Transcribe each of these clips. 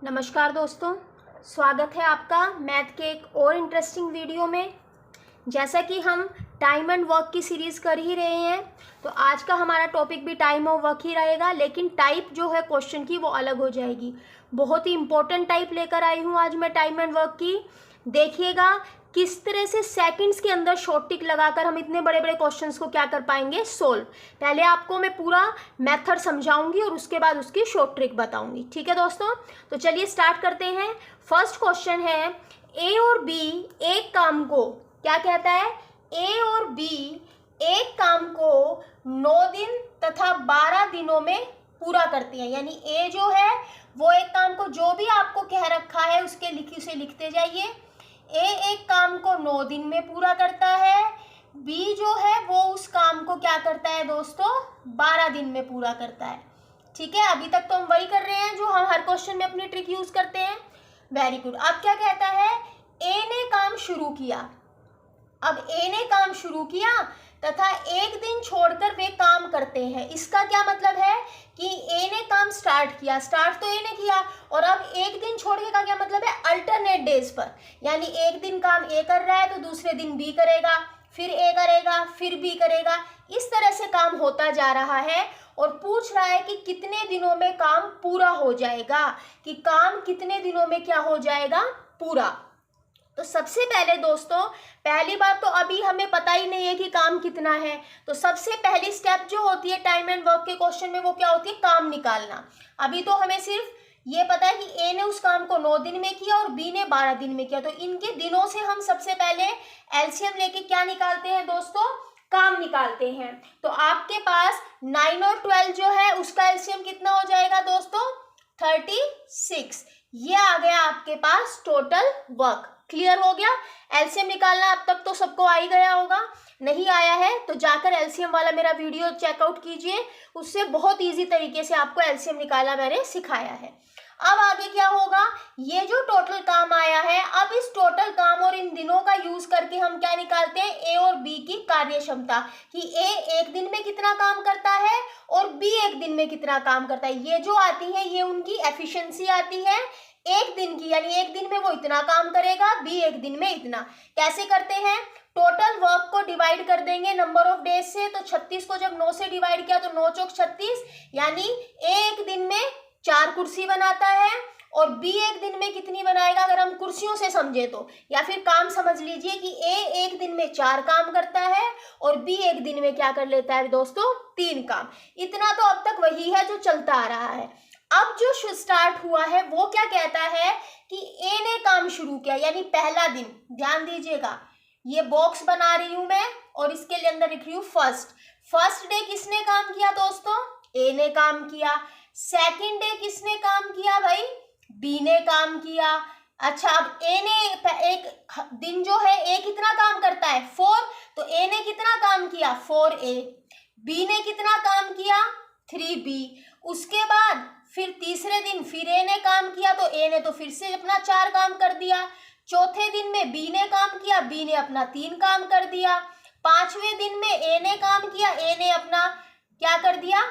नमस्कार दोस्तों, स्वागत है आपका मैथ के एक और इंटरेस्टिंग वीडियो में। जैसा कि हम टाइम एंड वर्क की सीरीज़ कर ही रहे हैं, तो आज का हमारा टॉपिक भी टाइम और वर्क ही रहेगा, लेकिन टाइप जो है क्वेश्चन की वो अलग हो जाएगी। बहुत ही इंपॉर्टेंट टाइप लेकर आई हूँ आज मैं टाइम एंड वर्क की। देखिएगा किस तरह से सेकंड्स के अंदर शॉर्ट टिक लगाकर हम इतने बड़े बड़े क्वेश्चंस को क्या कर पाएंगे, सोल्व। पहले आपको मैं पूरा मेथड समझाऊंगी और उसके बाद उसकी शॉर्ट ट्रिक बताऊंगी। ठीक है दोस्तों, तो चलिए स्टार्ट करते हैं। फर्स्ट क्वेश्चन है, ए और बी एक काम को क्या कहता है, ए और बी एक काम को 9 दिन तथा 12 दिनों में पूरा करते हैं। यानी ए जो है वो एक काम को, जो भी आपको कह रखा है उसके उसे लिखते जाइए। ए एक काम को 9 दिन में पूरा करता है, बी जो है वो उस काम को क्या करता है दोस्तों, 12 दिन में पूरा करता है। ठीक है, अभी तक तो हम वही कर रहे हैं जो हम हर क्वेश्चन में अपनी ट्रिक यूज करते हैं। Very good. अब क्या कहता है, ए ने काम शुरू किया। अब ए ने काम शुरू किया तथा एक दिन छोड़कर वे काम करते हैं। इसका क्या मतलब है कि ए ने काम स्टार्ट किया, स्टार्ट तो ए ने किया, और अब एक दिन छोड़ने का क्या मतलब है, अल्टरनेट डेज पर। यानी एक दिन काम ए कर रहा है तो दूसरे दिन बी करेगा, फिर ए करेगा, फिर बी करेगा। इस तरह से काम होता जा रहा है और पूछ रहा है कि कितने दिनों में काम पूरा हो जाएगा, कि काम कितने दिनों में क्या हो जाएगा, पूरा। तो सबसे पहले दोस्तों, पहली बात तो अभी हमें पता ही नहीं है कि काम कितना है, तो सबसे पहली स्टेप जो होती है टाइम एंड वर्क के क्वेश्चन में वो क्या होती है, काम निकालना। अभी तो हमें सिर्फ ये पता है कि ए ने उस काम को 9 दिन में किया और बी ने 12 दिन में किया, तो इनके दिनों से हम सबसे पहले एलसीएम लेके क्या निकालते हैं दोस्तों, काम निकालते हैं। तो आपके पास 9 और 12 जो है उसका एलसीएम कितना हो जाएगा दोस्तों, 36। ये आ गया आपके पास टोटल वर्क। क्लियर हो गया, एलसीएम निकालना अब तक तो सबको आ ही गया होगा। नहीं आया है तो जाकर एलसीएम वाला मेरा वीडियो चेकआउट कीजिए, उससे बहुत इजी तरीके से आपको एलसीएम निकालना मैंने सिखाया है। अब आगे क्या होगा, ये जो टोटल काम आया है, अब इस टोटल काम और इन दिनों का यूज करके हम क्या निकालते हैं, ए और बी की कार्य क्षमता, कि ए एक दिन में कितना काम करता है और बी एक दिन में कितना काम करता है। ये जो आती है ये उनकी एफिशिएंसी आती है एक दिन की, यानी एक दिन में वो इतना काम करेगा, बी एक दिन में इतना। कैसे करते हैं, टोटल वर्क को डिवाइड कर देंगे नंबर ऑफ डेज से। तो 36 को जब 9 से डिवाइड किया तो 9 चौक 36, यानी ए एक दिन में 4 कुर्सी बनाता है और बी एक दिन में कितनी बनाएगा, अगर हम कुर्सियों से समझे तो, या फिर काम समझ लीजिए कि ए एक दिन में 4 काम करता है और बी एक दिन में क्या कर लेता है दोस्तों, 3 काम। इतना तो अब तक वही है जो चलता आ रहा है। अब जो स्टार्ट हुआ है वो क्या कहता है कि ए ने काम शुरू किया, यानी पहला दिन। ध्यान दीजिएगा, ये बॉक्स बना रही हूं मैं और इसके लिए अंदर लिख रही हूं फर्स्ट डे किसने काम किया दोस्तों, ए ने काम किया। सेकंड डे किसने काम किया भाई, बी ने काम किया। अच्छा, अब ए ने एक दिन जो है ए कितना काम करता है, 4, तो ए ने कितना काम किया, 4A। बी ने कितना काम किया, 3B। उसके बाद फिर तीसरे दिन फिर ए ने काम किया, तो ए ने तो फिर से अपना 4 काम कर दिया। चौथे दिन में बी ने काम किया, बी ने अपना 3 काम कर दिया। पांचवें दिन में ए ने काम किया, ए ने अपना क्या कर दिया,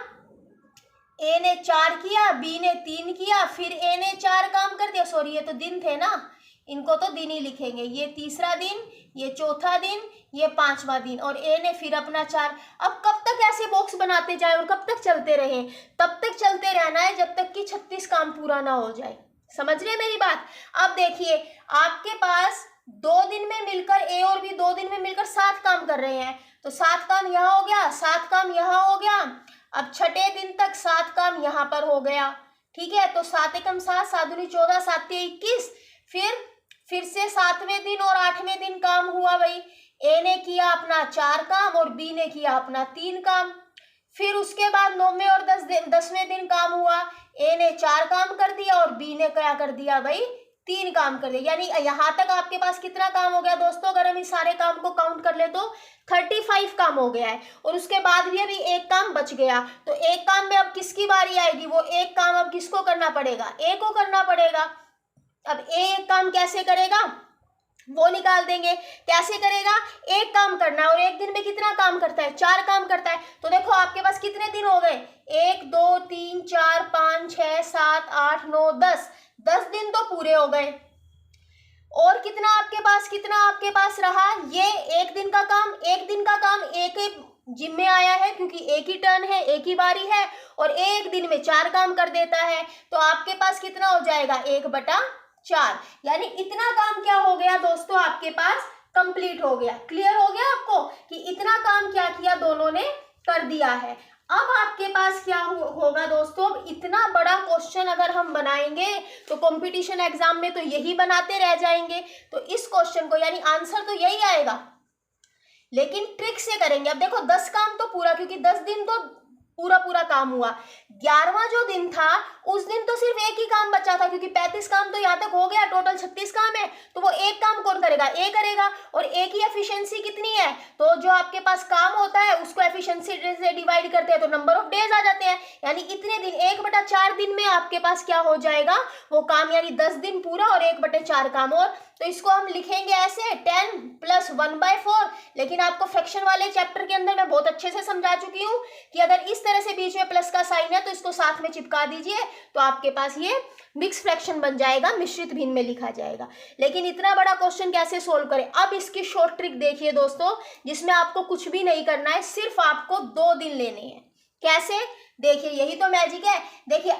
ए ने 4 किया, बी ने 3 किया, फिर ए ने 4 काम कर दिया। सॉरी, ये तो दिन थे ना, इनको तो दिन ही लिखेंगे। ये तीसरा दिन, ये चौथा दिन, ये 5वां दिन, और ए ने फिर अपना 4। अब कब तक ऐसे बॉक्स बनाते जाए और कब तक चलते रहे, तब तक चलते रहना है जब तक कि 36 काम पूरा ना हो जाए। समझ रहे मेरी बात। अब देखिए, आपके पास 2 दिन में मिलकर ए और बी 2 दिन में मिलकर 7 काम कर रहे हैं, तो 7 काम यहाँ हो गया, 7 काम यहाँ हो गया। अब छठे दिन तक 7 काम यहाँ पर हो गया। ठीक है, तो 7 एकम 7, 7 दूनी 14, 7 तिया 21। फिर से 7वें दिन और 8वें दिन काम हुआ भाई, ए ने किया अपना 4 काम और बी ने किया अपना 3 काम। फिर उसके बाद 9वें और 10वें दिन काम हुआ, ए ने 4 काम कर दिया और बी ने क्या कर दिया भाई, 3 काम कर दिया। यानी यहाँ तक आपके पास कितना काम हो गया दोस्तों, अगर हम इस सारे काम को काउंट कर ले तो 35 काम हो गया है। और उसके बाद भी अभी एक काम बच गया, तो एक काम में अब किसकी बारी आएगी, वो एक काम अब किसको करना पड़ेगा, ए को करना पड़ेगा। अब ए एक काम कैसे करेगा, वो निकाल देंगे। कैसे करेगा, एक काम करना है और एक दिन में कितना काम करता है, 4 काम करता है। तो देखो आपके पास कितने दिन हो गए, 1 2 3 4 5 6 7 8 9 10 10 दिन तो पूरे हो गए, और कितना आपके पास रहा, ये एक दिन का काम एक ही जिम में आया है क्योंकि एक ही टर्न है, एक ही बारी है, और एक दिन में 4 काम कर देता है। तो आपके पास कितना हो जाएगा, 1/4, यानी इतना काम क्या हो गया दोस्तों, आपके पास कंप्लीट हो गया। क्लियर हो गया आपको कि इतना काम क्या किया, दोनों ने कर दिया है। अब आपके पास क्या होगा दोस्तों, इतना बड़ा क्वेश्चन अगर हम बनाएंगे तो कंपटीशन एग्जाम में तो यही बनाते रह जाएंगे। तो इस क्वेश्चन को यानी आंसर तो यही आएगा, लेकिन ट्रिक से करेंगे। अब देखो 10 काम तो पूरा, क्योंकि 10 दिन तो पूरा काम हुआ। 11वां जो दिन था उस दिन तो सिर्फ एक ही काम बचा था, क्योंकि 35 काम तो यहाँ तक हो गया, टोटल 36 काम है, तो वो एक काम कौन करेगा, ए करेगा। और ए की एफिशिएंसी कितनी है, तो जो आपके पास काम होता है उसको एफिशिएंसी से डिवाइड करते हैं तो नंबर ऑफ डेज आ जाते हैं, यानी इतने दिन 1/4 दिन में आपके पास क्या हो जाएगा वो काम, यानी 10 दिन पूरा और 1/4 काम। और तो इसको हम लिखेंगे ऐसे 10 + 1/4। लेकिन आपको फ्रैक्शन वाले चैप्टर के अंदर मैं बहुत अच्छे से समझा चुकी हूँ कि अगर इस तरह से बीच में प्लस का साइन है तो इसको साथ में चिपका दीजिए, तो आपके पास ये मिक्स फ्रैक्शन बन जाएगा, मिश्रित भिन्न में लिखा जाएगा। लेकिन इतना बड़ा क्वेश्चन कैसे सोल्व करें, अब इसकी शॉर्ट ट्रिक देखिए दोस्तों, जिसमें आपको कुछ भी नहीं करना है, सिर्फ आपको 2 दिन लेने हैं। कैसे, देखिए यही तो मैजिक है। देखिए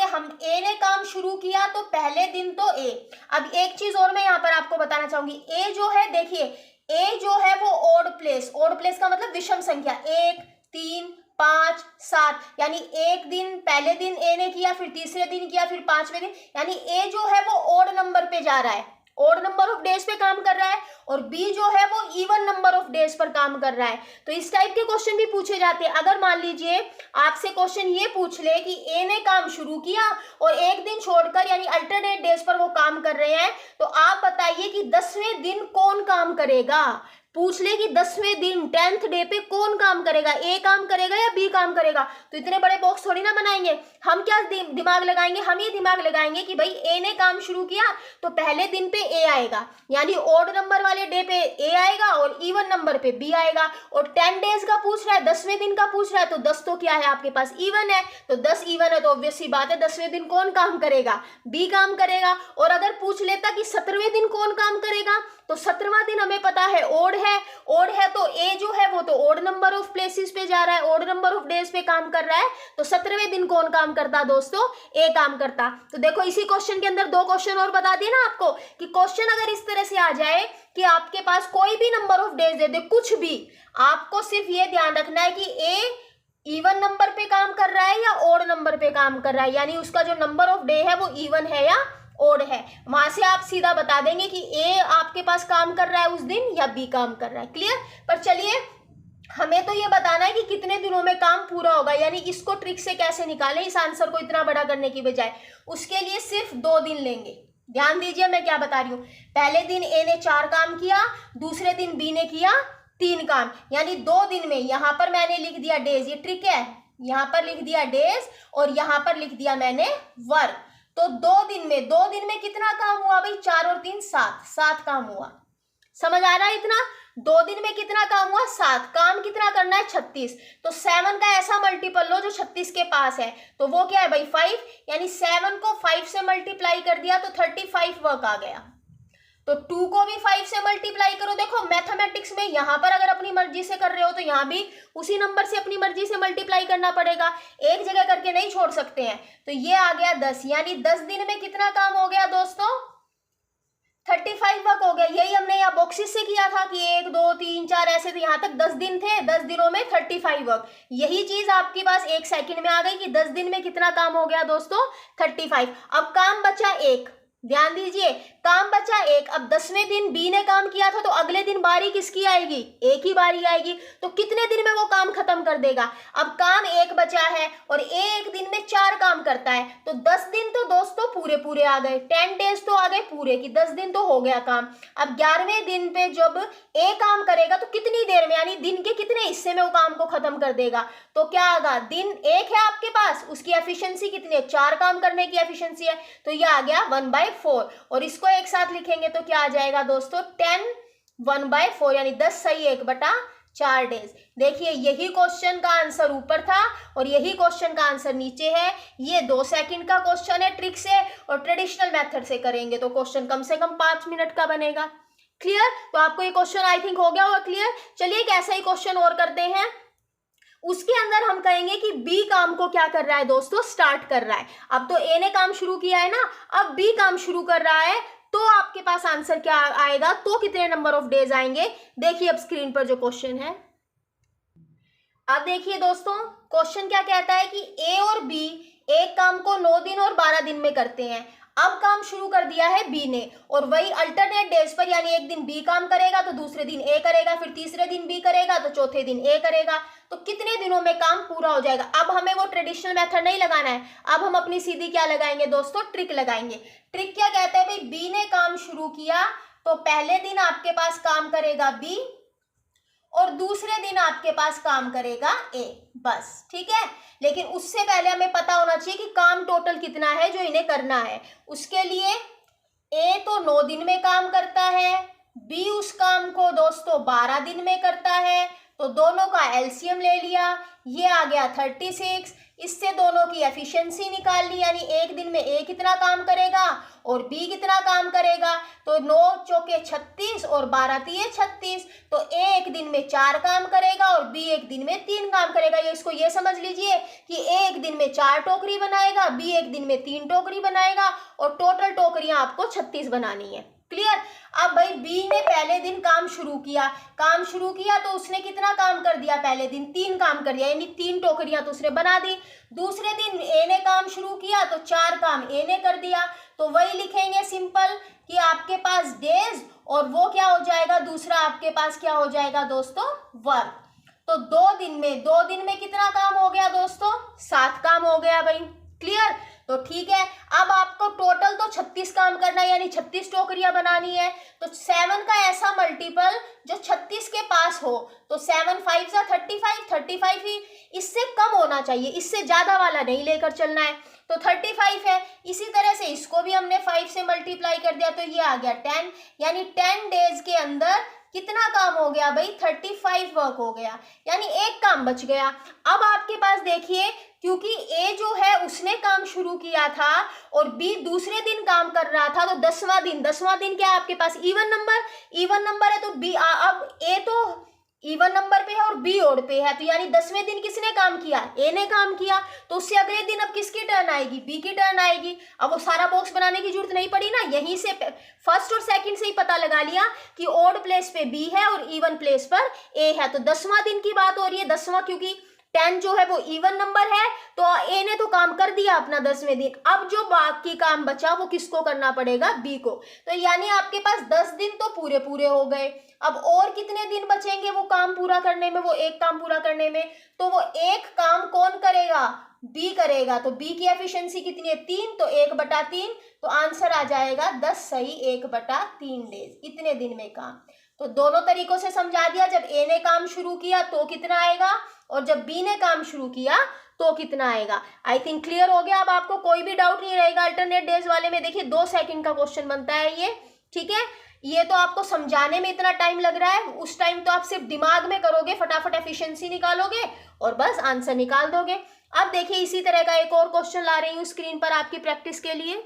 हम ए ने काम शुरू किया तो पहले दिन तो ए। अब एक चीज और मैं यहाँ पर आपको बताना चाहूंगी, ए जो है, देखिए ए जो है वो ओड प्लेस का मतलब विषम संख्या, 1 3 5 7, यानी एक दिन पहले दिन ए ने किया, फिर तीसरे दिन किया, फिर 5वें दिन, यानी ए जो है वो ओड नंबर पे जा रहा है, ओड नंबर ऑफ डेज पे काम कर रहा है, और बी जो है वो इवन नंबर ऑफ डेज पर काम कर रहा है। तो इस टाइप के क्वेश्चन भी पूछे जाते हैं। अगर मान लीजिए आपसे क्वेश्चन ये पूछ ले कि ए ने काम शुरू किया और एक दिन छोड़कर यानी अल्टरनेट डेज पर वो काम कर रहे हैं, तो आप बताइए कि 10वें दिन कौन काम करेगा। पूछ ले कि 10वें दिन 10th डे पे कौन काम करेगा, ए काम करेगा या बी काम करेगा, तो इतने बड़े बॉक्स थोड़ी ना बनाएंगे। हम क्या दिमाग लगाएंगे, हम ये दिमाग लगाएंगे कि भाई ए ने काम शुरू किया तो पहले दिन पे ए आएगा, यानी ओड नंबर वाले डे पे ए आएगा और इवन नंबर पे बी आएगा। और 10 डेज का पूछ रहा है, 10वें दिन का पूछ रहा है, तो 10 तो क्या है आपके पास, इवन है, तो 10 इवन है, तो ऑब्वियस सी बात है 10वें दिन कौन काम करेगा, बी काम करेगा। और अगर पूछ लेता कि 17वें दिन कौन काम करेगा, तो 17वां दिन हमें पता है ओड है तो ए जो है वो तो ओड नंबर ऑफ प्लेसेस पे जा रहा है, ओड नंबर ऑफ डेज पे काम कर रहा है, तो 17वें दिन कौन काम करता दोस्तों, ए काम करता। तो देखो इसी क्वेश्चन के अंदर 2 क्वेश्चन और बता दिए ना आपको, कि क्वेश्चन अगर इस तरह से आ जाए कि आपके पास कोई भी नंबर ऑफ डेज दे दे, कुछ भी, आपको सिर्फ ये ध्यान रखना है कि ए इवन नंबर पे काम कर रहा है या ओड नंबर पे काम कर रहा है, यानी उसका जो नंबर ऑफ डे है वो इवन है या ओड है। वहां से आप सीधा बता देंगे कि ए आपके पास काम कर रहा है उस दिन या बी काम कर रहा है। क्लियर। पर चलिए हमें तो ये बताना है कि कितने दिनों में काम पूरा होगा, यानी इसको ट्रिक से कैसे निकालें इस आंसर को इतना बड़ा करने की बजाय। उसके लिए सिर्फ 2 दिन लेंगे। ध्यान दीजिए मैं क्या बता रही हूँ। पहले दिन ए ने 4 काम किया, दूसरे दिन बी ने किया 3 काम, यानी 2 दिन में। यहां पर मैंने लिख दिया डेज, ये ट्रिक है, यहां पर लिख दिया डेज और यहां पर लिख दिया मैंने वर्क। तो 2 दिन में कितना काम हुआ भाई, 4 और 3 7 काम हुआ। समझ आ रहा है इतना। 2 दिन में कितना काम हुआ, 7 काम। कितना करना है, 36। तो 7 का ऐसा मल्टीपल लो जो 36 के पास है, तो वो क्या है भाई 5, यानी 7 को 5 से मल्टीप्लाई कर दिया तो 35 वर्क आ गया। तो 2 को भी 5 से मल्टीप्लाई करो। देखो मैथमेटिक्स में यहाँ पर अगर अपनी मर्जी से कर रहे हो तो यहाँ भी उसी नंबर से अपनी मर्जी से मल्टीप्लाई करना पड़ेगा, एक जगह करके नहीं छोड़ सकते हैं। तो ये आ गया 10, यानी 10 दिन में कितना काम हो गया दोस्तों, 35 वर्क हो गया। यही हमने यहाँ बॉक्सेस से किया था कि 1 2 3 4 ऐसे, तो यहाँ तक 10 दिन थे, 10 दिनों में 35 वर्क। यही चीज आपके पास 1 सेकंड में आ गई कि 10 दिन में कितना काम हो गया दोस्तों, 35। अब काम बचा 1, ध्यान दीजिए, काम बचा 1। अब 10वें दिन बी ने काम किया था, तो अगले दिन बारी किसकी आएगी, एक ही बारी आएगी। तो कितने दिन में वो काम खत्म कर देगा। अब काम 1 बचा है और एक दिन में 4 काम करता है, तो 10 दिन तो दोस्तों पूरे आ गए, 10 डेज तो आ गए पूरे, कि 10 दिन तो हो गया काम। अब 11वें दिन पे जब ए काम करेगा तो कितनी देर में, यानी दिन के कितने हिस्से में वो काम को खत्म कर देगा। तो क्या आगा, दिन 1 है आपके पास, उसकी एफिशिएंसी कितनी है, 4 काम करने की एफिशिएंसी है, तो यह आ गया 1/4। और इसको एक साथ लिखेंगे तो क्या आ जाएगा दोस्तों, 10 1/4, यानी 10 सही 1/4। 4 डेज। देखिए यही क्वेश्चन का आंसर ऊपर था और यही क्वेश्चन का आंसर नीचे है। ये 2 सेकंड का क्वेश्चन है ट्रिक से, और ट्रेडिशनल मेथड से करेंगे तो क्वेश्चन कम से कम 5 मिनट का बनेगा। क्लियर? तो आपको ये क्वेश्चन आई थिंक हो गया होगा क्लियर। चलिए एक ऐसा ही क्वेश्चन और करते हैं। उसके अंदर हम कहेंगे कि बी काम को क्या कर रहा है दोस्तों, स्टार्ट कर रहा है। अब तो ए ने काम शुरू किया है ना, अब बी काम शुरू कर रहा है, तो आपके पास आंसर क्या आएगा, तो कितने नंबर ऑफ डेज आएंगे। देखिए अब स्क्रीन पर जो क्वेश्चन है, अब देखिए दोस्तों क्वेश्चन क्या कहता है कि ए और बी एक काम को 9 दिन और 12 दिन में करते हैं। अब काम शुरू कर दिया है बी ने, और वही अल्टरनेट डेज पर, यानी एक दिन बी काम करेगा तो दूसरे दिन ए करेगा, फिर तीसरे दिन बी करेगा तो चौथे दिन ए करेगा, तो कितने दिनों में काम पूरा हो जाएगा। अब हमें वो ट्रेडिशनल मेथड नहीं लगाना है, अब हम अपनी सीधी क्या लगाएंगे दोस्तों, ट्रिक लगाएंगे। ट्रिक क्या कहता है भाई, बी ने काम शुरू किया तो पहले दिन आपके पास काम करेगा बी और दूसरे दिन आपके पास काम करेगा ए, बस ठीक है। लेकिन उससे पहले हमें पता होना चाहिए कि काम टोटल कितना है जो इन्हें करना है। उसके लिए ए तो 9 दिन में काम करता है, बी उस काम को दोस्तों 12 दिन में करता है, तो दोनों का एलसीएम ले लिया, ये आ गया 36। इससे दोनों की एफिशिएंसी निकाल ली, यानी एक दिन में ए कितना काम करेगा और बी कितना काम करेगा, तो 9 चौके 36 और 12 तिये 36, तो ए एक दिन में 4 काम करेगा और बी एक दिन में 3 काम करेगा। ये इसको ये समझ लीजिए कि ए एक दिन में 4 टोकरी बनाएगा, बी एक दिन में 3 टोकरी बनाएगा, और टोटल टोकरियां आपको 36 बनानी है। क्लियर? अब भाई बी ने पहले दिन काम शुरू किया तो उसने कितना काम कर दिया, पहले दिन 3 काम कर दिया, यानी 3 टोकरियां तो उसने बना दी। दूसरे दिन ए ने काम शुरू किया तो 4 काम ए ने कर दिया, तो वही लिखेंगे सिंपल कि आपके पास डेज, और वो क्या हो जाएगा, दूसरा आपके पास क्या हो जाएगा दोस्तों, वर्क। तो 2 दिन में कितना काम हो गया दोस्तों, 7 काम हो गया भाई। क्लियर? तो ठीक है, अब आपको टोटल तो 36 काम करना है, यानी 36 टोकरियां बनानी है। तो 7 का ऐसा मल्टीपल जो 36 के पास हो, तो 7 5 जा 35 ही, इससे कम होना चाहिए, इससे ज्यादा वाला नहीं लेकर चलना है। तो 35 है, इसी तरह से इसको भी हमने 5 से मल्टीप्लाई कर दिया, तो ये आ गया 10, यानी 10 डेज के अंदर कितना काम हो गया भाई, 35 वर्क हो गया, यानी एक काम बच गया। अब आपके पास देखिए, क्योंकि ए जो है उसने काम शुरू किया था और बी दूसरे दिन काम कर रहा था, तो 10वां दिन क्या है आपके पास, इवन नंबर है, तो बी अब ए तो इवन नंबर पे है और बी ओड पे है, तो यानी 10वें दिन किसने काम किया, ए ने काम किया, तो उससे अगले दिन अब किसकी टर्न आएगी, बी की टर्न आएगी। अब वो सारा बॉक्स बनाने की जरूरत नहीं पड़ी ना, यहीं से फर्स्ट और सेकंड से ही पता लगा लिया कि ओड प्लेस पे बी है और इवन प्लेस पर ए है। तो 10वां दिन की बात हो रही है, 10वां, क्योंकि 10 जो है वो इवन नंबर है, तो ए ने तो काम कर दिया अपना 10वें दिन। अब जो बाकी काम बचा वो किसको करना पड़ेगा, बी को। तो यानी आपके पास 10 दिन तो पूरे हो गए। अब और कितने दिन बचेंगे वो काम पूरा करने में, वो एक काम पूरा करने में, तो वो एक काम कौन करेगा, बी करेगा। तो बी की एफिशिएंसी कितनी है, 3, तो 1/3, तो आंसर आ जाएगा 10 सही 1/3 डेज, इतने दिन में काम। तो दोनों तरीकों से समझा दिया, जब ए ने काम शुरू किया तो कितना आएगा, और जब बी ने काम शुरू किया तो कितना आएगा। आई थिंक क्लियर हो गया। अब आपको कोई भी डाउट नहीं रहेगा अल्टरनेट डेज वाले में। देखिए 2 सेकंड का क्वेश्चन बनता है ये, ठीक है। ये तो आपको समझाने में इतना टाइम लग रहा है, उस टाइम तो आप सिर्फ दिमाग में करोगे, फटाफट एफिशिएंसी निकालोगे और बस आंसर निकाल दोगे। अब देखिए इसी तरह का एक और क्वेश्चन ला रही हूँ स्क्रीन पर आपकी प्रैक्टिस के लिए।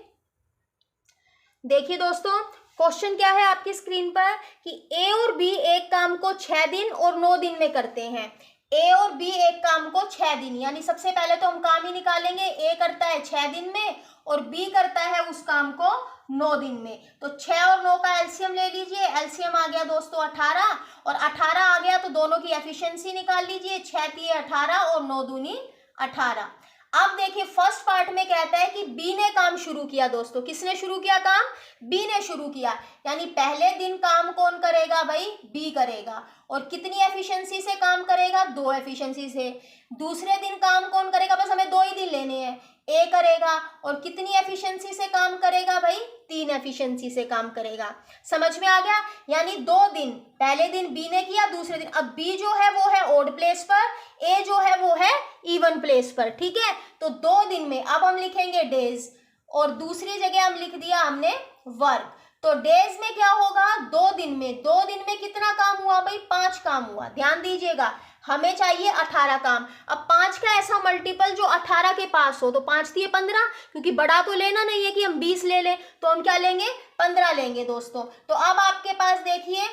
देखिए दोस्तों क्वेश्चन क्या है आपकी स्क्रीन पर कि ए और बी एक काम को 6 दिन और 9 दिन में करते हैं। ए और बी एक काम को 6 दिन, यानी सबसे पहले तो हम काम ही निकालेंगे। ए करता है 6 दिन में और बी करता है उस काम को 9 दिन में। तो 6 और 9 का एलसीएम ले लीजिए, एलसीएम आ गया दोस्तों 18, और 18 आ गया तो दोनों की एफिशिएंसी निकाल लीजिए, 6 तिये 18 और 9 दूनी 18। अब देखिए फर्स्ट पार्ट में कहता है कि बी ने काम शुरू किया। दोस्तों किसने शुरू किया काम, बी ने शुरू किया, यानी पहले दिन काम कौन करेगा भाई, बी करेगा, और कितनी एफिशिएंसी से काम करेगा, 2 एफिशिएंसी से। दूसरे दिन काम कौन करेगा, बस हमें 2 ही दिन लेने हैं, ए करेगा, और कितनी एफिशिएंसी से काम करेगा भाई, 3 एफिशिएंसी से काम करेगा। समझ में आ गया, यानी 2 दिन, पहले दिन बी ने किया, दूसरे दिन, अब बी जो है वो है ओड प्लेस पर, ए जो है वो है इवन प्लेस पर, ठीक है। तो 2 दिन में अब हम लिखेंगे डेज, और दूसरी जगह हम लिख दिया हमने वर्क। तो डेज में क्या होगा, 2 दिन में, 2 दिन में कितना काम हुआ भाई, 5 काम हुआ। ध्यान दीजिएगा, हमें चाहिए 18 काम। अब 5 का ऐसा मल्टीपल जो 18 के पास हो, तो 5 दिए 15, क्योंकि बड़ा तो लेना नहीं है कि हम 20 ले लें, तो हम क्या लेंगे, 15 लेंगे दोस्तों। तो अब आपके पास देखिए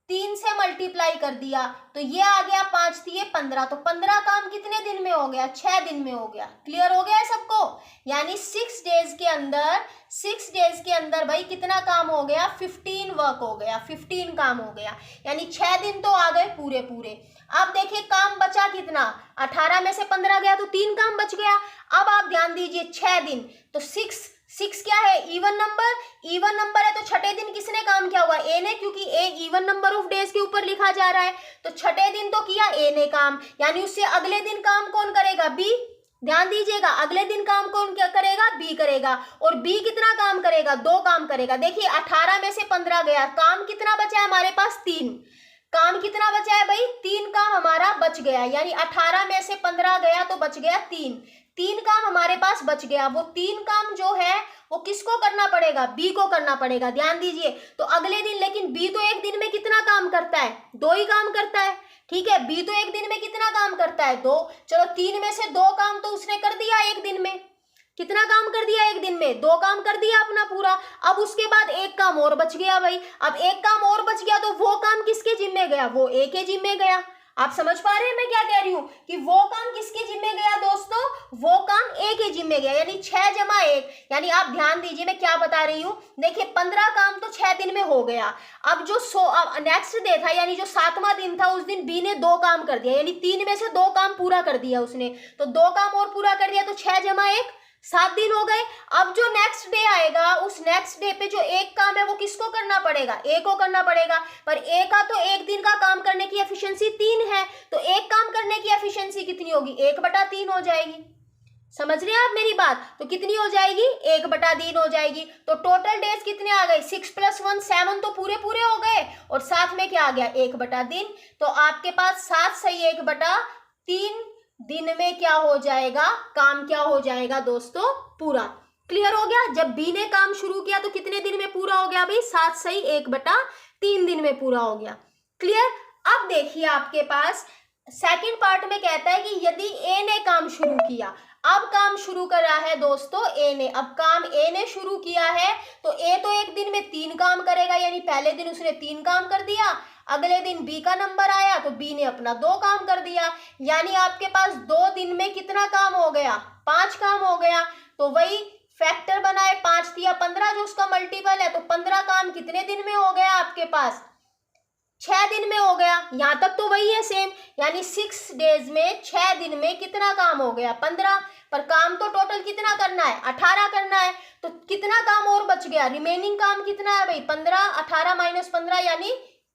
3 से मल्टीप्लाई कर दिया तो ये आ गया 5 दिए 15, तो 15 काम कितने दिन में हो गया, 6 दिन में हो गया। क्लियर हो गया है सबको, यानी 6 डेज के अंदर, 6 डेज के अंदर भाई कितना काम हो गया, 15 वर्क हो गया, 15 काम हो गया, यानी 6 दिन तो आ गए पूरे पूरे। अब देखिए काम बचा कितना, 18 में से 15 गया तो 3 काम बच गया। अब आप ध्यान दीजिए 6 दिन, तो 6 क्या है, इवन नंबर, इवन नंबर है तो छठे दिन किसने काम किया होगा, ए ने, क्योंकि ए इवन नंबर ऑफ डेज के ऊपर लिखा जा रहा है। तो छठे दिन तो किया ए ने काम, यानी उससे अगले दिन काम कौन करेगा, बी। ध्यान दीजिएगा, अगले दिन काम कौन क्या करेगा, बी करेगा। और बी कितना काम करेगा, 2 काम करेगा। देखिए 18 में से 15 गया, काम कितना बचा है हमारे पास, 3 काम कितना बचा है भाई, 3 काम हमारा बच गया, यानी 18 में से 15 गया तो बच गया 3 काम हमारे पास बच गया। वो 3 काम जो है वो किसको करना पड़ेगा, बी को करना पड़ेगा। ध्यान दीजिए, तो अगले दिन, लेकिन बी तो एक दिन में कितना काम करता है, 2 ही काम करता है, ठीक है। बी तो एक दिन में कितना काम करता है, 2। चलो 3 में से 2 काम तो उसने कर दिया एक दिन में, कितना काम कर दिया एक दिन में, 2 काम कर दिया अपना पूरा। अब उसके बाद एक काम और बच गया भाई, अब एक काम और बच गया तो वो काम किसके जिम्मे गया, वो ए के जिम्मे गया। आप समझ पा रहे हैं मैं क्या कह रही हूं, कि वो काम किसके जिम्मे गया दोस्तों, वो काम ए के जिम्मे गया, यानी 6 जमा 1, यानी आप ध्यान दीजिए मैं क्या बता रही हूं। देखिए 15 काम तो 6 दिन में हो गया। अब जो नेक्स्ट डे था, यानी जो 7वां दिन था, उस दिन बी ने 2 काम कर दिया, यानी 3 में से 2 काम पूरा कर दिया उसने, तो 2 काम और पूरा कर दिया, तो 6 जमा 1 7 दिन हो गए। अब जो नेक्स्ट डे आएगा, उस नेक्स्ट डे पे जो एक काम है वो किसको करना पड़ेगा, ए को करना पड़ेगा। पर ए का तो एक दिन का काम करने की एफिशिएंसी 3 है, तो एक काम करने की एफिशिएंसी कितनी होगी, 1/3 हो जाएगी। समझ रहे हैं आप मेरी बात, तो कितनी हो जाएगी, 1/3 हो जाएगी। तो टोटल डेज कितने आ गए, 6 + 1 7, तो पूरे पूरे हो गए, और साथ में क्या आ गया, 1/3। तो आपके पास 7 सही 1/3 दिन में क्या हो जाएगा, काम क्या हो जाएगा दोस्तों, पूरा। क्लियर हो गया, जब बी ने काम शुरू किया तो कितने दिन में पूरा हो गया भाई, 7 सही 1/3 दिन में पूरा हो गया। क्लियर। अब देखिए आपके पास सेकंड पार्ट में कहता है कि यदि ए ने काम शुरू किया, अब काम शुरू करा है दोस्तों ए ने, अब काम ए ने शुरू किया है, तो ए तो एक दिन में 3 काम करेगा, यानी पहले दिन उसने 3 काम कर दिया, अगले दिन बी का नंबर आया तो बी ने अपना 2 काम कर दिया, यानी आपके पास 2 दिन में कितना काम हो गया, 5 काम हो गया। तो वही फैक्टर बनाए, 5 दिया 15 जो उसका मल्टीपल है, तो 15 काम कितने दिन में हो गया आपके पास, 6 दिन में हो गया। यहां तक तो वही है सेम, यानी 6 डेज में 6 दिन में कितना काम हो गया, 15। पर काम तो टोटल कितना करना है, 18 करना है, तो कितना काम और बच गया, रिमेनिंग काम कितना है भाई, 15, 18 - 15 यानी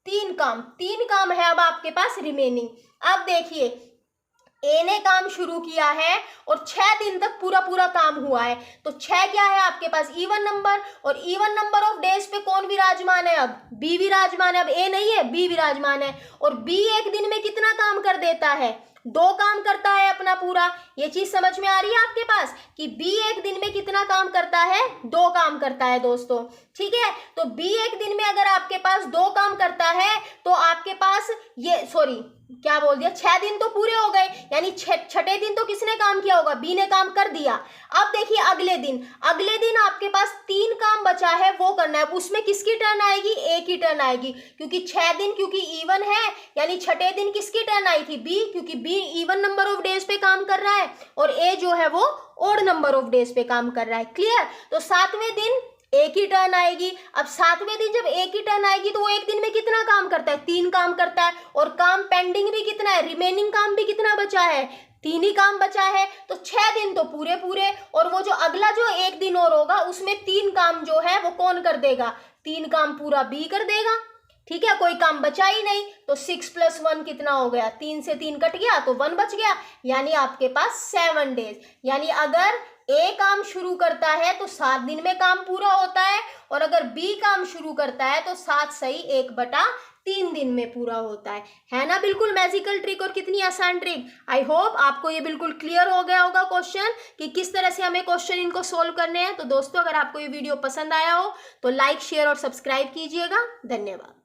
3 काम है अब आपके पास रिमेनिंग। अब देखिए ए ने काम शुरू किया है और 6 दिन तक पूरा पूरा काम हुआ है, तो 6 क्या है आपके पास, इवन नंबर, और इवन नंबर ऑफ डेज पे कौन विराजमान है, अब बी विराजमान है, अब ए नहीं है, बी विराजमान है। और बी एक दिन में कितना काम कर देता है, 2 काम करता है अपना पूरा। ये चीज समझ में आ रही है आपके पास, कि बी एक दिन में कितना काम करता है, 2 काम करता है दोस्तों, ठीक है। तो बी एक दिन में अगर आपके पास 2 काम करता है, तो आपके पास ये क्या बोल दिया, 6 दिन तो पूरे हो गए, यानी छठे दिन तो किसने काम किया होगा, बी ने काम कर दिया। अब देखिए अगले दिन आपके पास 3 काम बचा है, वो करना है, उसमें किसकी टर्न आएगी, ए की टर्न आएगी, क्योंकि 6 दिन क्योंकि इवन है, यानी छठे दिन किसकी टर्न आई थी, बी, क्योंकि be even number of days पे काम कर रहा है, और ए जो है वो ऑड नंबर ऑफ डेज पे काम कर रहा है। क्लियर। तो 7वें दिन ए की टर्न आएगी। अब 7वें दिन जब ए की टर्न आएगी तो वो एक दिन में कितना काम करता है, 3 काम करता है, और काम पेंडिंग भी कितना है, रिमेनिंग काम भी कितना बचा है, 3 ही काम बचा है। तो 6 दिन तो पूरे पूरे, और वो जो अगला जो एक दिन और होगा उसमें 3 काम जो है वो कौन कर देगा, 3 काम पूरा बी कर देगा, ठीक है, कोई काम बचा ही नहीं। तो 6 + 1 कितना हो गया, 3 से 3 कट गया तो 1 बच गया, यानी आपके पास 7 डेज। यानी अगर ए काम शुरू करता है तो 7 दिन में काम पूरा होता है, और अगर बी काम शुरू करता है तो 7 सही 1/3 3 दिन में पूरा होता है ना। बिल्कुल मैजिकल ट्रिक और कितनी आसान ट्रिक। आई होप आपको ये बिल्कुल क्लियर हो गया होगा क्वेश्चन कि किस तरह से हमें क्वेश्चन इनको सोल्व करने हैं। तो दोस्तों, अगर आपको ये वीडियो पसंद आया हो तो लाइक, शेयर और सब्सक्राइब कीजिएगा। धन्यवाद।